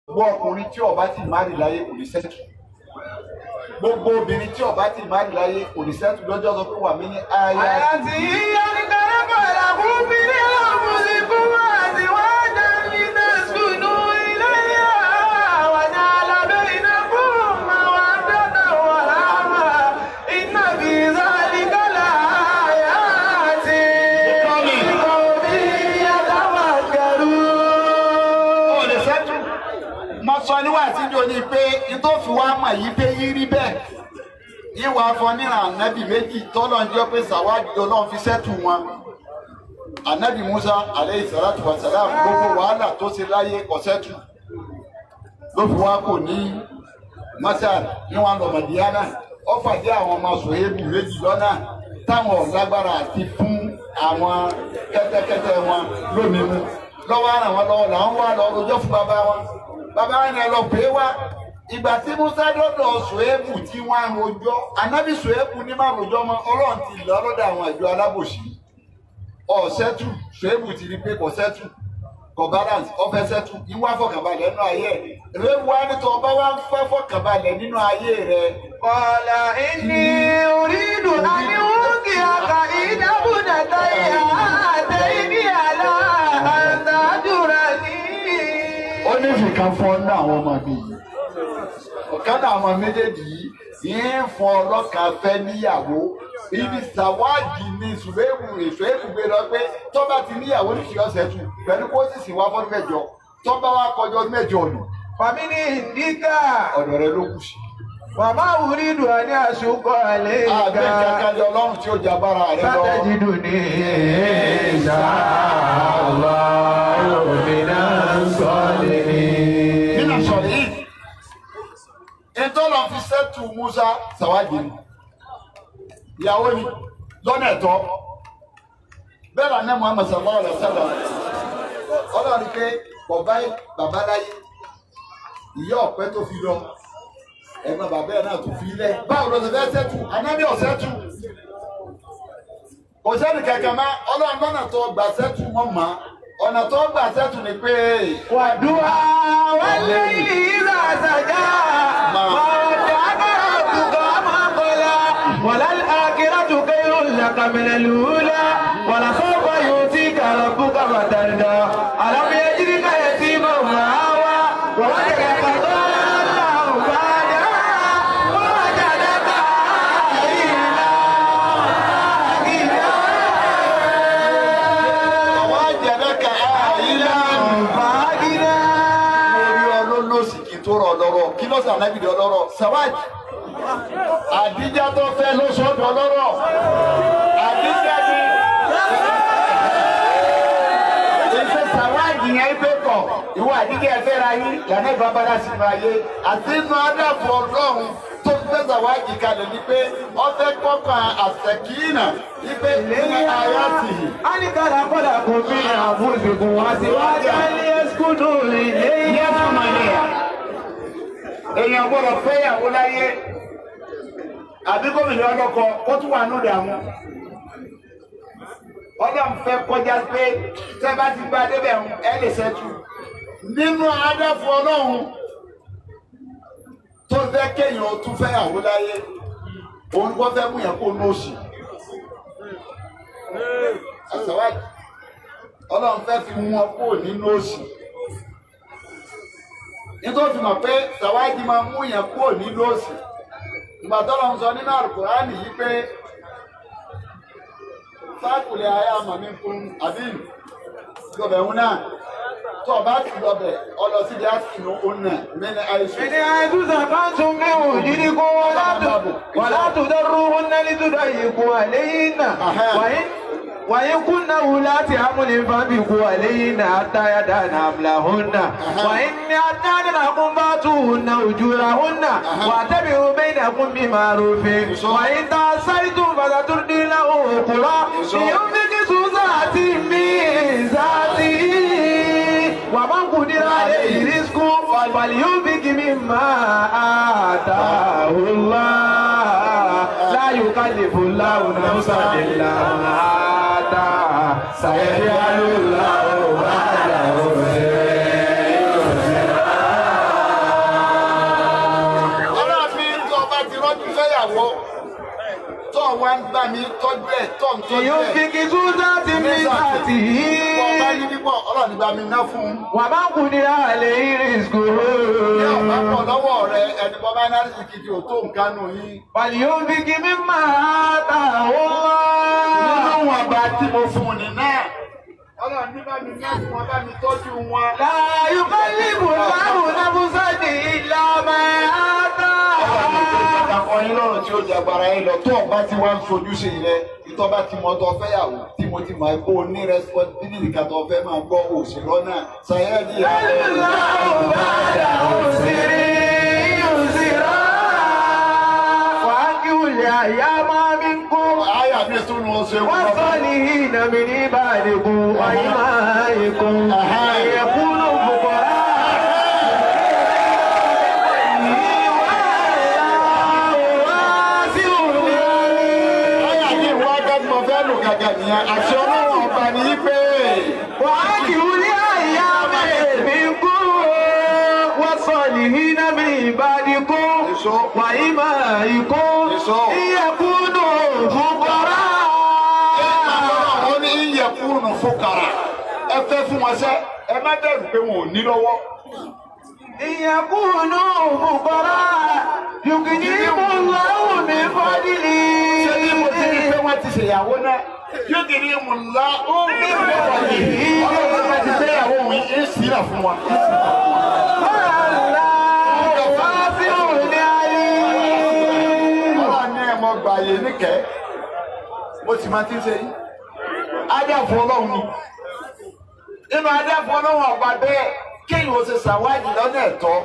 gbogbo ọkùnrin tí ó bá ti marry láyé kò ní settle. Gbogbo obìnrin tí ó bá ti marry láyé kò ní settle. Lọ́jọ́ sọ pé wà mí ní ayé àti yíyá ní kárẹ́kọ̀ ìlàkùn bí ní ọ̀pọ̀lì fún wa àti wọ́n dá ní nẹ́sùnú ilé yá wà ní alábẹ́ iná fún àwọn àdọ́dọ̀ wà láàmà iná bí sáàlì kọ́lá ayá àti ìkọ̀ bí yàtàwà gẹ̀rú. ó lè settle. Mo sọ níwà tí jò ní pé ìtòfin wa mọ̀ yí pé yí rí bẹ́ẹ̀. Ìwà afọ́nìràn ànábì méjì tọ́lọ́ ń jẹ́ pé sàwádìí ọlọ́run fi sẹ́tù wọn. Ànábì Musa alayhi salatu wa salam gbogbo wàhálà tó ṣe láyé kò sẹ́tù. Ló fi wá kò ní Masar níwọ̀n lọ Màdíyánà. Ó fàdé àwọn ọmọ Sòhébù méjì lọ́nà táwọn lágbára àti fún àwọn kẹ́tẹ́kẹ́tẹ́ wọn lómi mu. Lọ́wọ́ ràn wọ́n lọ́wọ́ làwọn wá lọ rojọ́ fún bàbá wọn. Bàbá wọn ni ẹ lọ pè é wá. Ìgbà tí Musa dọ́dọ̀ Sòhébù tí wọ́n ń rojọ́, ànábì Sòhébù ní máa rojọ́ mọ́ Ọlọ́run ti lọ lọ́dọ̀ àwọn ìjọ alábòsí. Ọ̀sẹ́tù Sòhébù ti rí pé kò sẹ́tù, kò balance, ọ̀fẹ́ sẹ́tù, ìwà fọkànbalẹ̀ nínú ayé ẹ̀. Réwu á ní tọ́ ọba wá ń fẹ́ fọkànbalẹ̀ nínú ayé rẹ̀. Qala inni uridu an unkihaka ihdabnatayya hatayni ala an ta'jurani. Ó ní fìkan fún ọ ní àwọn ọmọ mi yìí. Ọ̀kan náà àwọn méjèèjì yìí ń fún ọlọ́kà fẹ́ níyàwó. Ibi sàwádìí ni Sòhébù gbé lọ pé tó bá ti níyàwó ní ṣe ọ̀sẹ̀ tù pẹ̀lú kó sì sìn wá fọ́dún mẹ́jọ. Tó bá wá kọjọ mẹ́jọ nù. Fàmí ní ìdíkà. Ọ̀dọ̀ rẹ ló kù sí. Màmá uridu an ashuqqa alayka. Àbẹ̀ kankanjọ Ọlọ́run tí ó jà bára rẹ lọ. Satajiduni insha Allah minas salihin. Nínú sọ̀rọ̀ yìí, ètò lọ fi sẹ́tù Musa sàwádìí ni. Ìyàwó ni lọ́nà ẹ̀tọ́. Bẹ́ẹ̀ lànà Muhammad sallallahu alaihi wasallam. Ọlọ́run pé bàbá láyé, ìyá ọ̀pẹ tó fi lọ, ẹ̀gbọ́n bàbá ẹ̀ náà tó fi lẹ̀. Báwo ló ṣe fẹ́ sẹ́tù? Ànábì ọ̀sẹ́tù. Kò sẹ́ni kankan má, Ọlọ́run lọ́nà tó gbà sẹ́tù mọ́ màá. Ọ̀nà tó gbà sẹ́tù ni pé wàdúrà wálé ìlú àṣàjá والآخرة خير لك من الأولى ولسوف يؤتيك ربك فترضى ألم يجدك يتيما فآوى ووجدك ضالا فهدى ووجدك عائلا فأغنى. Kí ló sàn nábì dọ̀ lọ́rọ̀? Sàwáàdì. Àdíjà tó fẹ́ ló sọ́dọ̀ lọ́rọ̀. Àdíjà ni. Ìṣe sàwáàdì yẹn gbé kọ̀. Ìwọ àdíjà ẹ̀fẹ́ ra yín. Yàrá ìbábára sì máa yé. Àti inú adáfọ̀ Ọlọ́run tó gbé sàwáàdì kalẹ̀ ni pé ọ̀fẹ́ kọ́kàn àṣẹ̀kìínà ipe ní ayá tì. A ní kára kọ́dà kò fi àfúnṣùkùn wá sí wájú ilé ẹ̀skúdù lè lé yẹ́ fún màlẹ́yà. Èèyàn gbọ́dọ̀ fẹ́yàwó láyé àbí gómìnà ọlọ́kọ ó tún wà lóde àwọn. Ọlọ́run fẹ́ kọjá pé tẹ́ bá ti gba débẹ̀ ẹ lè ṣẹ́tù. Nínú adáfọ́ Ọlọ́run tó fẹ́ kéèyàn tún fẹ́yàwó láyé, òun kọ́ fẹ́ mú yẹn kó ní òṣì. Àṣàwádìí Ọlọ́run fẹ́ fi mú wọn kó nínú òṣì. Nítorí fi mọ̀ pé sàwádìí máa mú yẹn kúrò nínú òsì. Ìgbà tọ́lọ̀ ń sọ nínú Al-Qur'ani yìí pé sáàkùlẹ̀ ayé àmàmí fún àdín lọ́bẹ̀ ń náà tó ọba ti lọ́bẹ̀ ọlọ sí di àsìnú ònà mẹ́ni àìsùn. Ẹni àìsùn kan mú òjìdí kó wọ́n látòdọ́rú wọn náà nítorí ìkó àléyìn náà. وإن كن أولات حمل فابقوا عليهن حتى يدعن حملهن وإن أتان لكم فآتوهن أجورهن واعتبروا بينكم بمعروف وإن تعصيتم فسترضي له أخرى لينفق ذو سعة من سعته ومن قدر عليه رزقه فلينفق مما آتاه الله لا يكلف الله نفسا إلا ما سيجعل الله بعد عسر يسرا. wá ń bá mi tọ́jú ẹ̀ tọ́ ń tọ́jú ẹ̀. Yóò fi kí Súdà ti mi láti yí. Wọ́n bá ní nípọ̀ ọlọ́ọ̀ni bá mi ná fún un. Wà máa kú ní àlè iris kò. Ní ọ̀pá pọ̀ lọ́wọ́ rẹ̀ ẹni bọ́ bá náà sì kìí ò tó nǹkan nù yín. Wàlí yóò fi kí mi máa ta owó. Nínú wọn bá tí mo fún un ní náà. Ọlọ́ọ̀ni bá mi ná fún wọn bá mi tọ́jú wọn. Láyé bá níbò láwùn náà fún sọ́ọ̀dì ìlà máa ta. Ọyìn lọ́rùn tí ó di agbára yín lọ tó ọba tí wàá ń sojú sí ilẹ̀ ìtọ́ bá ti mọ tó fẹ́yàwó tí mo ti mọ̀ kó o ní responsibility kan tó fẹ́ máa gbọ́ òsì lọ́nà ṣayẹ́dì àyà mi tún ní oṣù wọ́n sọ ní ìnàmì ní ìbàdìkù wáyé máa ikùn ẹ̀kúnnù bùkọ́rá. Àti ọlọ́run ọba ní pé wà á kì í ní àyà mi kú wọ́n sọ nìyí náà mi ìbádìkú wà í máa ikú ìyẹ̀kúnnù fúnkọ́rá. Ó ní ìyẹ̀kúnnù fúnkọ́rá. Ẹ fẹ́ fún wọn sẹ́, ẹ má dẹ̀rù pé wọn ò ní lọ́wọ́. Ìyẹ̀kúnnù fúnkọ́rá yùkìní mú lọ́wọ́ mi fọ́dílì. Ṣé bí mo ti rí pé wọ́n ti ṣèyàwó náà? Yóò di ní ìmùlá ó ń bí ìwọ̀n yìí. Ọlọ́run bá ti gbéyàwó òun yìí sí ìlà fún wa. Ọlọ́run ní ẹ̀mọ́ gbàyè níkẹ́. Mo sì máa ti ṣe yìí. Adáfọ́ ọlọ́run ni. Nínú adáfọ́ ọlọ́run ọ̀gbà bẹ́ẹ̀ kéèyàn ó ṣe ṣàwádìí lọ́nà ẹ̀tọ́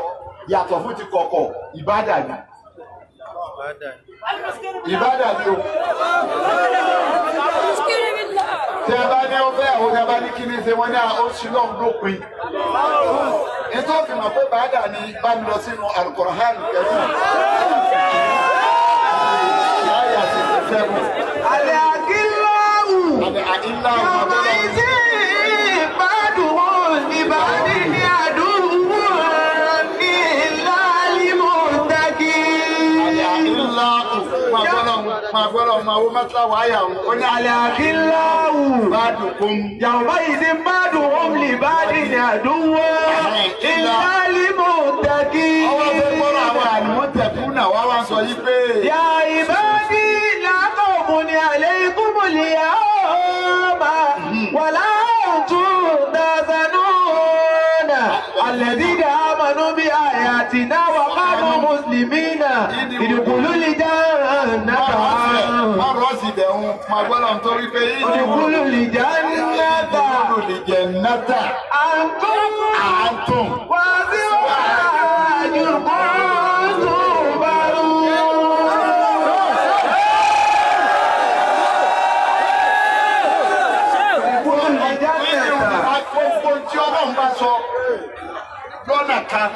yàtọ̀ fún ti kọ̀kọ̀ ìbádà ni. Ìbádà ni o. Tí a bá ní ọfẹ́ àwọn tí a bá ní kí ní ṣe wọ́n ní oṣù náà lópin. Ètò òfìmọ̀ pé bàádà ni bá mi lọ sínú Al-Qur'an kẹfù. Láyà sí ìfẹ́mù. Àlẹ́ àkíláwù. Àlẹ́ àkíláwù. Yọ̀mọ̀ ìdí ìbádùnwó ní bàdí ní àdúgbò ní ìlàlímọ̀ tàkì. Àlẹ́ àkíláwù. Máa gbọ́dọ̀ máa wó mọ́tà wáyà wọn. Ó ní Àlẹ́ àkíláwù. Bádùkún. Yọ̀mọ̀ ìdí ìbádùnwó ní bàdí ní àdúgbò ìlàlímọ̀ tàkì. Ọwọ́ fẹ́ gbọ́dọ̀ àwọn àlùmọ́ tẹ̀kú náà wá wá sọ yí pé. Yà ìbádí làkọ̀ọ̀kùn ní àlẹ́ ìkúmùlì ولا أنتم تحزنون الذين آمنوا بآياتنا وكانوا مسلمين ادخلوا الجنة ادخلوا الجنة أنتم وأزواجكم lọ́nà kan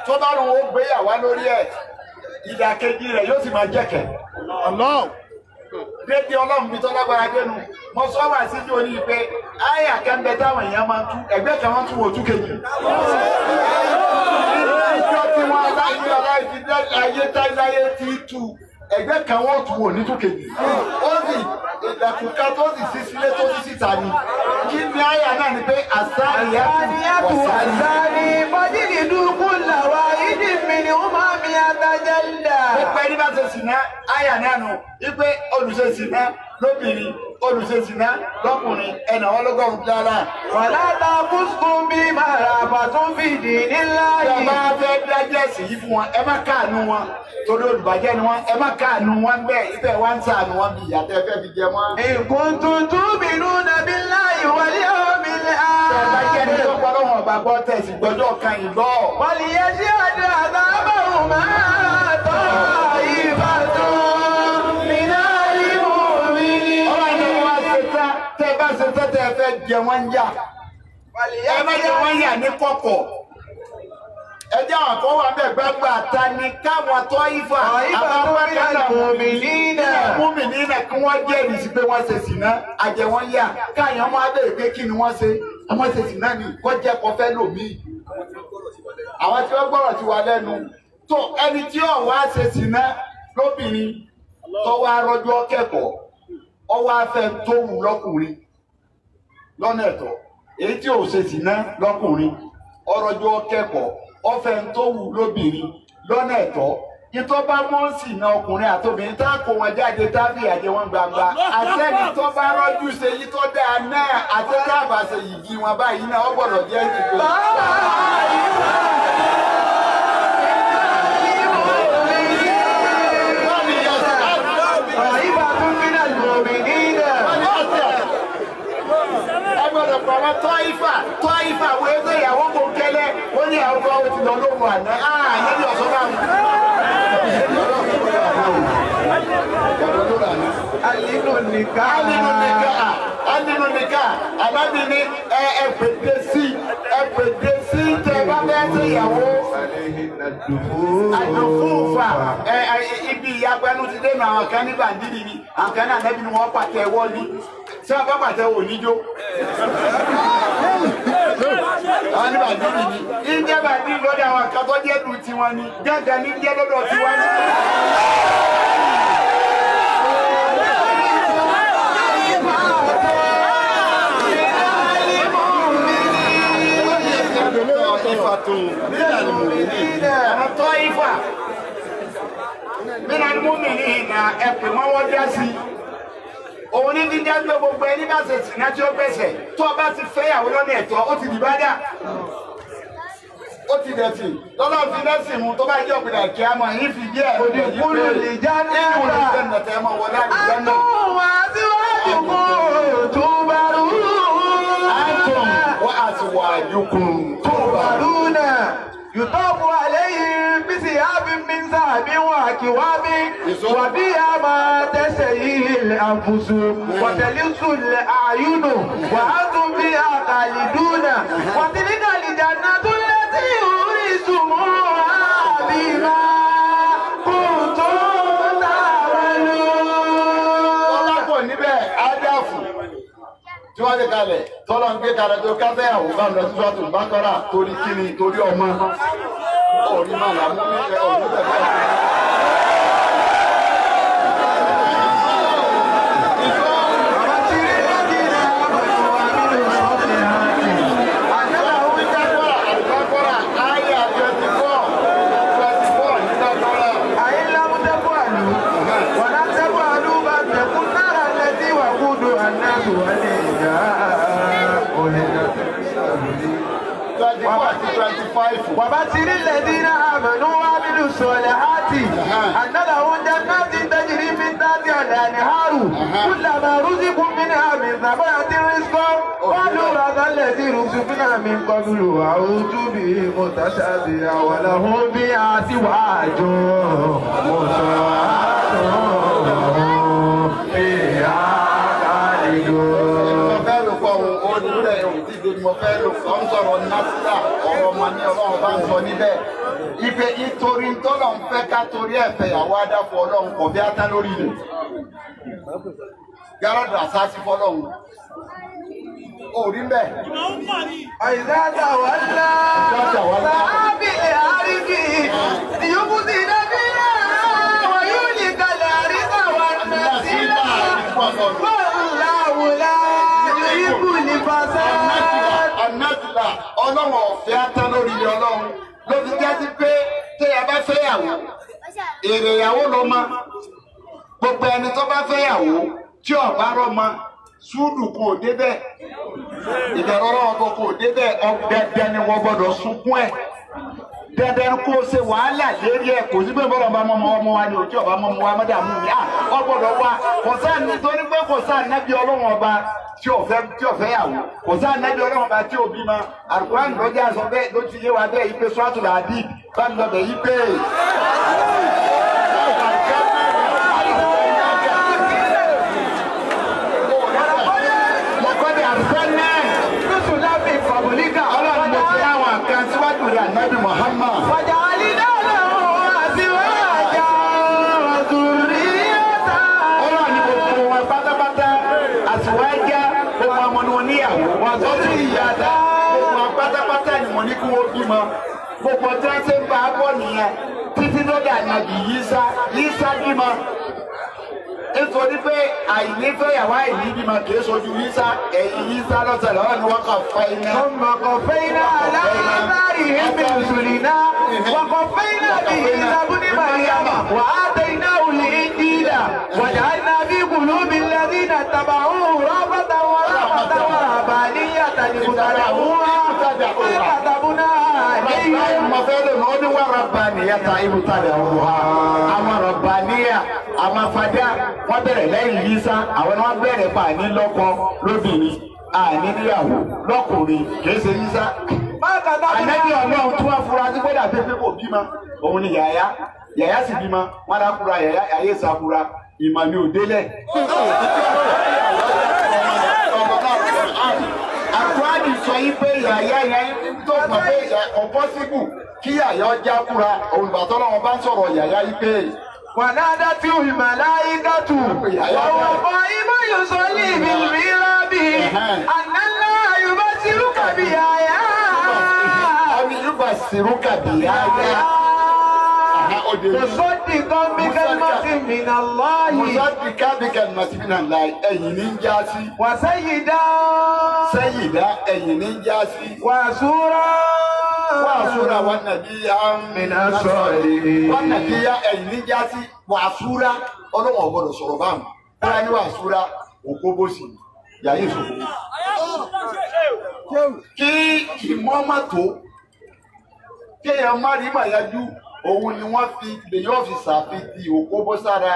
tó bá lóun ó gbéyàwó lórí ẹ̀ ìdàkejì rẹ̀ yóò sì máa jẹ́kẹ̀. Dédé ọlọ́run bí tó lágbára dénú mo sọ wà sí ní orí pé àyà kẹ́ńbẹ́ táwọn èèyàn máa tú ẹgbẹ́ kan wọ́n tún wò tú kejì. Ìjọ tí wọ́n ayé táyé ti tú ẹgbẹ́ kan wọ́n tún wò ní tú kejì. Ó sì ìdàkùnká tó sì sí sílé tó sì síta ni. Kí ni àyà náà ni pé àsáníyàtù àsáni bọ́dìrì dúkú làwà ìdí mi ni ó máa mi àtàjẹ́lá. Pípẹ́ ní bá ṣe sìná, àyà náà nù, wípé olùṣe sìná lóbìnrin, olùṣe sìná lọ́kùnrin, ẹnà wọn lọ́gọ́rùn-ún dára. Wà látà fúskún bí màrà bàtún fìdí nílá yìí. Ìjọba fẹ́ dájẹ́ sí yìí fún wọn, ẹ má káànú wọn, torí olùbàjẹ́ ni wọn, ẹ má káànú wọn bẹ́ẹ̀, ibẹ̀ wá ń sàánú wọn bí ìyàtọ̀ ẹfẹ́ fi jẹ wọn. Nǹkan tuntun bínú nàbí láì wọlé omi lẹ́ Ìjọba ní ọ̀pọ̀ lọ́wọ́ ọ̀gbàgbọ́ tẹ̀sí gbọ́jọ́ kan ìgbọ́. Wàlí yẹ sí àdó àtàbọ̀rùn máa tọ́ ìbátan nínú ìmú mi ní. Ọlọ́run ni wọ́n ṣe tán, tẹ́ bá ṣe tán tẹ́ fẹ́ jẹ wọ́n yà. Ẹ má jẹ wọ́n yà ní kọ̀kọ̀. Ẹjẹ́ àwọn kan wà bẹ́ẹ̀ gbàgbà ta ni káwọn tọ́ ìfà àbáwákàlà mùmìnínà kí wọ́n jẹ́rìí sí pé wọ́n ṣe sìná àjẹ́ wọ́n yà káyọ̀ máa bẹ̀rẹ̀ pé kí ni wọ́n ṣe wọ́n ṣe sìná ni kọ́ jẹ́ kọ́ fẹ́ lòmíì. Àwọn tí wọ́n gbọ́rọ̀ ti wà lẹ́nu tó ẹni tí ò wá ṣe sìná lóbìnrin tó wá rọ́jọ́ kẹ́kọ̀ọ́ ó wá fẹ́ tó wù lọ́kùnrin lọ́nà ẹ̀tọ́ èyí tí ò ṣe sì ná lọ́kùnrin ó rọ́jọ́ kẹ́kọ̀ọ́ ó fẹ́ tó wù lóbìnrin lọ́nà ẹ̀tọ́ ìtọ́ bá mọ́ sí iná ọkùnrin àtòbìnrin tá kó wọn jáde tábì àjẹ wọn gbangba àtẹ́ni tó bá rọ́jú ṣe yí tó dáa náà àtẹ́ká àbàṣe yìí wọn báyìí náà ó gbọ́dọ̀ jẹ́ ìdìbò. Tọ́ìfà wo ẹgbẹ́ ìyàwó kò kẹ́lẹ́ ó ní àwọn ọkọ̀ ti lọ lóhùn àná àyẹ́bí ọ̀sán náà. Alinu nìkan alábìíní ẹ̀pẹ̀dẹ̀ sí tẹ bá bẹ́ẹ̀ sí ìyàwó. Àdùnfúnfà ibi ìyàgbẹ́nu ti dé àwọn kan ní bàndìrì ni àwọn kan náà lẹ́bi ni wọ́n pàtẹ wọ́ọ̀lì tí wọ́n bá pàtẹ wò níjó. Àwọn ní bàndìrì ni ìjẹ́ bàndìrì lọ́dọ̀ àwọn kan tó jẹ́ dùn tiwọn ni gángan ní jẹ́ lọ́dọ̀ tiwọn ni. Tọ́ìfà nínú àdúgbòmìnì ìnà ẹ̀pẹ̀ mọ́wọ́ dá sí òun ní dídá gbé gbogbo ẹni bá ṣe sìnà tí ó gbèsè tó o bá ti fẹ́yàwó lọ́nà ẹ̀tọ́ ó ti dìbà dà ó ti dẹ̀tì lọ́nà fi lẹ́sìn mu tó bá jẹ́ òpìdà kí á mọ̀ yín fi díẹ̀ òdì kúrò lè já náà nínú olùfẹ́ nàtẹ́ mọ̀ wọlé àdìgbẹ́ náà. àtúwà tí wọ́n kò tó bá rú. àtùm wọ́n àtùwà yòókùn tó bá rú náà. يطاف عليهم بثياب من ذهب وأكواب وبها ما تشتهيه الأنفس وتلذ الأعين وأنتم بها خالدون وتلك الجنة التي أورثتموها بما كنتم تعملون. tí wọ́n lè kalẹ̀ tọ́lọ́ ń gbé kalẹ̀ tó káfẹ́ àwòrán lọ sí sọ́tò bákọ́rà torí kíni torí ọmọ orí máa là mú nífẹ̀ẹ́ ọ̀hún bẹ̀rẹ̀. وبشر الذين آمنوا وعملوا الصالحات أن لهم جنات تجري من تحتها الأنهار كلما رزقوا منها من ثمرة رزقا قالوا هذا الذي رزقنا من قبل وأوتوا به متشابها ولهم فيها أزواج مطهرة وهم فيها خالدون. Mo fẹ́ lò kọ́ ń sọ̀rọ̀ násìlà ọ̀rọ̀ ọmọ ní ọlọ́run bá ń sọ níbẹ̀. Ife ìtorí tọ́lọ̀ ń fẹ́ ká torí ẹ̀fẹ̀ ìyàwó adáfọ́ ọlọ́run kò bí átá lórí rẹ̀. Gáràdù àsáàsì fọlọ́run. Orí bẹ́ẹ̀. Àìsáàtà wà ńlá. Sàábìlì àríkì tí yóò kú sí dábí náà. Wọ́n yóò ní kalẹ̀ àríkà wà náà sílá. Wọ́n láwùlá ní ikú ní fásá. Anátìlá ọlọ́run ọ̀fẹ́ átá lórí ilé ọlọ́run ló fi jáde pé téèyàn bá fẹ́yàwó èrè ìyàwó ló mọ gbogbo ẹni tó bá fẹ́yàwó tí ọba rọmọ súdù kò débẹ̀ ìbẹ̀rù ọlọ́run kò débẹ̀ ọ̀dẹ̀dẹ̀ ni wọ́n gbọ́dọ̀ sunkún ẹ̀ dandan kó o ṣe wàhálà lérí ẹ̀ kò sí pé bọ́lá ọba ọmọ wa ni òjì ọba ọmọ wa mọ́dàmú mi ọ gbọ́dọ̀ wá kò sáà nítorí pé kò sáà nábì ọlọ́run ọba tí ò fẹ́ yàwó kò sáà nábì ọlọ́run ọba tí ò bímọ Al-Qur'an lọ́jà sọ bẹ́ẹ̀ ló ti yé wa bẹ́ẹ̀ yí pé Suratul Hadid bá ń lọ bẹ̀ yí pé. Nabi Muhammad. Wàjàlínà lọ́wọ́ àtiwájà àtúríyàtà. Ọlọ́run ní gbogbo wọn pátápátá àtiwájà gbogbo ọmọ ni wọn níyàwó. Wọ́n sọ sí ìyàtà gbogbo wọn pátápátá ni wọ́n ní kí wọ́n bímọ. Gbogbo tí wọ́n ṣe ń bá a bọ̀ nìyẹn títí lọ́dà nàbì Yísá bímọ. nítorí pé àìnífẹ̀yàwó àìníbímọ kì í sojú Ìsá ẹ̀yìn Ìsá lọ́sẹ̀lẹ̀ wọ́n ni wọ́n kàn fẹ́ iná. ثم قفينا على آثارهم برسلنا وقفينا بعيسى ابن مريم وآتيناه الإنجيل وجعلنا في قلوب الذين اتبعوه رأفة ورحمة ورهبانية ابتدعوها وكتبنا عليهم مثل ورهبانية ابتدعوها أما رهبانية أما فدا wọ́n bẹ̀rẹ̀ lẹ́yìn Ìsá àwọn ni wọ́n bẹ̀rẹ̀ pa ní lọ́kọ lóbìnrin níyàwó lọ́kùnrin kìí ṣe Ìsá. Ànábì Ọlọ́run tí wọ́n fura sí pé dàbí pé kò bímọ òun ni Yàyà sì bímọ wọn á fura Yàyà ayé sàfura ìmọ̀ ni ò délẹ̀. Àkúrádì sọ yí pé Yàyà yẹn tó mọ̀ pé ọ̀pọ̀sibù kí Yàyà ọjà fura olùbàtọ́ lọ́wọ́ bá ń sọ̀rọ̀ Yàyà yí pé. ونادته الملائكة وهو قائم يصلي بالمحراب أن الله يبشرك بآيات مصدقا بكلمة من الله وسيدا وسورا والنبيا من الصالحين والنبيا النجاسي وعسورا ọlọ́wọ́ ọgbọ́dọ̀ sọ̀rọ̀ báwọn bára ní wàsúrà òkóbósì yàyé ìṣòfò kí ìmọ̀ọ́mà tó kéèyàn má rí màyájú òun ni wọ́n fi lèyàn fi ṣàfihàn òkóbósára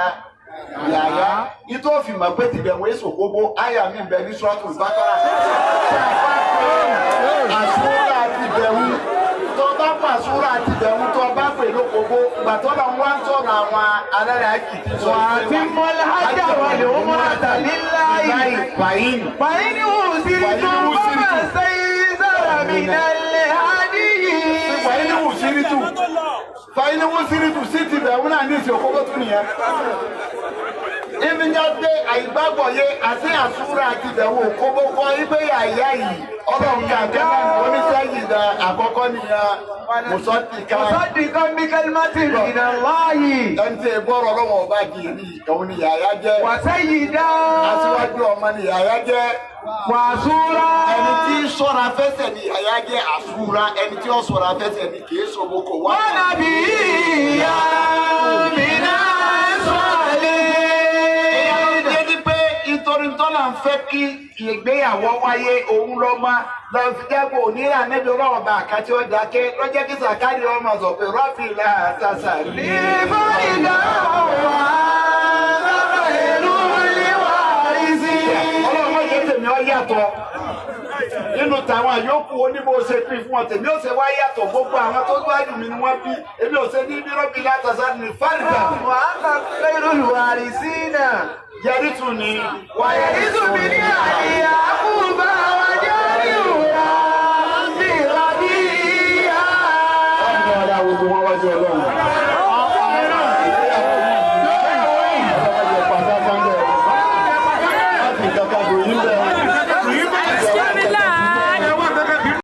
Yàyà nítorí òfin mọ̀ pé tìbẹ̀wé sòkóbó àyà mi bẹ ní sọ́ọ̀tù bákàrà àsúrà tìbẹ̀wé tó bá pàṣúrà tìbẹ̀wé tó bá pè lókòbó gbàtọ́ lọ wá ń sọ̀rọ̀ àwọn alẹ́rẹ̀ àkìtì sọ àti mọ́lájà wà lè ó múra tàbí láàyè fàyín wù sí tó bá sẹ́yìn sára mi nálẹ̀ àdíyì. Fàyín wù síritù sí tìbẹ̀wé náà ní ìsìn òkóbó tún nìyẹn. Ibi ní ọdẹ àìgbàgbọ́ yé àti àsúrà àti ìbẹ̀wò òkóbó kọ́ ibẹ̀ Yàyà yìí ọlọ́run kàkẹ́ náà oníṣẹ́yìn ìdá àkọ́kọ́ nìyẹn mùsọ́tìkà. Mùsọ́tìkà bí kẹ́límátì ìdá láàyè. Ẹni tí ìgbọ́rọ̀ ọlọ́wọ́ ọba di èmi òun ni Yàyà jẹ́. Wàsẹ́yìn dá. Aṣíwájú ọmọ ni Yàyà jẹ́. Wàsúrà. Ẹni tí ṣọ́ra fẹsẹ̀ ni Yàyà jẹ́ àsúrà ẹni tí ó ṣọ́ra fẹsẹ̀ ni kì í ṣòwò kò wá. Wọ́n nàbí ìyá mi náà sọ̀lẹ̀. Tọ́lá ń fẹ́ kí ìgbéyàwó wáyé òun lọ máa lọ fi jágbó onírà níbi ọlọ́run bá àkàtì ọjà ké lọ́jọ́ kí sàkáàdì ọmọ sọ pé rọ́bì látàṣà rí. Ìbá ìdá wà lábà ìlú ìwà ìsì. Ọlọ́run yẹn tèmi ọ yàtọ̀. Nínú tàwọn àyókù oníbò ṣe pín fún ọ tèmi ó ṣe wá yàtọ̀ gbogbo àwọn tó gbájú mi ni wọ́n bí èmi ò ṣe ní bí rọ́bì látàṣà ní fáìlì. Wà á kà pẹ́rù ìwà ìsì náà. Yẹ̀rìtù ni. Wà yẹ̀rìtù mi ní àyè àkúbá